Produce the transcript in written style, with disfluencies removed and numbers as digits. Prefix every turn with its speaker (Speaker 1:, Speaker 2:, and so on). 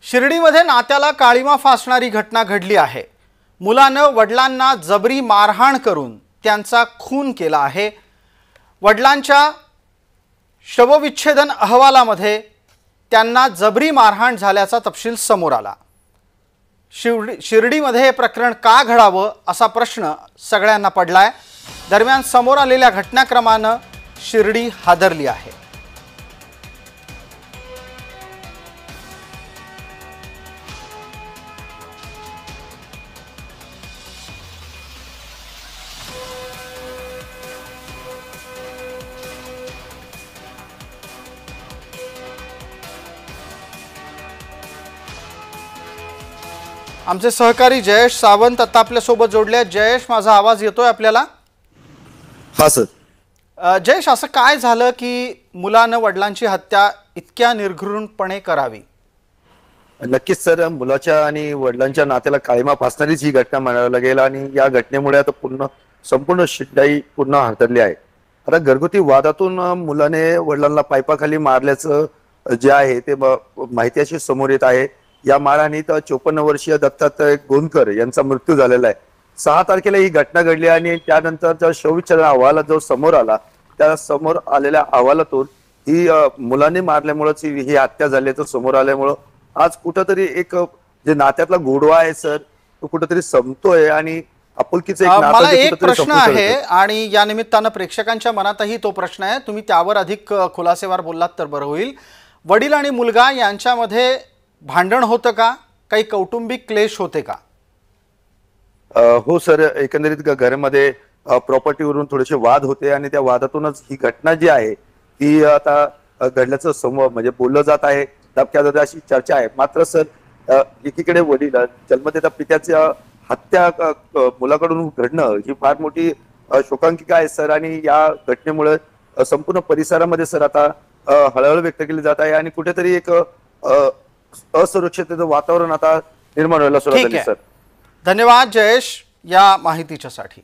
Speaker 1: शिर्डीमध्ये नात्याला काळीमा फासणारी घटना घडली आहे। मुलानं वडिलांना जबरी मारहाण करून त्यांचा खून केला आहे। वडिलांच्या शवविच्छेदन अहवालामध्ये त्यांना जबरी मारहाण झाल्याचा तपशील समोर आला। शिर्डीमध्ये हे प्रकरण का घडावं असा प्रश्न सगळ्यांना पडलाय। दरम्यान समोर आलेल्या घटनाक्रमानं शिर्डी हादरली आहे। आमचे सहकारी जयेश सावंत आता आपल्या सोबत जोडले आहेत। जयेश, माझा आवाज येतोय आपल्याला?
Speaker 2: हां सर।
Speaker 1: जयेश, असं काय झालं की मुलानं वडिलांची हत्या इतक्या निर्घृणपणे करावी?
Speaker 2: नक्कीच सर, मुलाच्या आणि वडिलांच्या नात्याला काळीमा फासणारीच ही घटना म्हणावी लागेल आणि या घटनेमुळे आता संपूर्ण शिर्डी पूर्ण हादरली आहे। आता घरगुती वादातून मुलाने वडिलांना पायपाखाली मारल्याचं जे आहे ते माहिती अशी समोर येत आहे। या मारहाणीत 54 वर्षीय दत्तात्रय गोंदकर यांचा मृत्यू झालेला आहे। 6 तारखेला ही घटना घडली आणि त्यानंतर शवविच्छेदन अहवाल जो समोर आला, त्या समोर आलेल्या अहवालातून ही मुलाने मारल्यामुळेच ही हत्या झाल्याचं समोर आल्यामुळं आज कुठंतरी एक जे नात्यातला गोडवा आहे सर, तो कुठंतरी संपतोय आणि आपुलकीचं एक नातं
Speaker 1: मला एक प्रश्न आहे आणि या निमित्तानं प्रेक्षकांच्या मनातही तो प्रश्न आहे, तुम्ही त्यावर अधिक खुलासेवार बोललात तर बरं होईल। वडील आणि मुलगा यांच्यामध्ये भांडण होतं का? काही कौटुंबिक क्लेश होते का?
Speaker 2: हो सर, एकंदरीत घरामध्ये प्रॉपर्टीवरून थोडेसे वाद होते आणि त्या वादातूनच ही घटना जी आहे ती आता घडल्याचं समोर म्हणजे बोललं जात आहे। धक्क्यादायक अशी चर्चा आहे। मात्र सर, एकीकडे वडील जन्मदात्या पित्याच्या हत्या मुलाकडून घडणं ही फार मोठी शोकांतिका आहे सर आणि या घटनेमुळे संपूर्ण परिसरामध्ये सर आता हळहळ व्यक्त केली जात आहे आणि कुठेतरी एक असुरक्षिततेचं वातावरण आता निर्माण व्हायला सुरुवात झाली सर।
Speaker 1: धन्यवाद जयेश या माहितीच्यासाठी।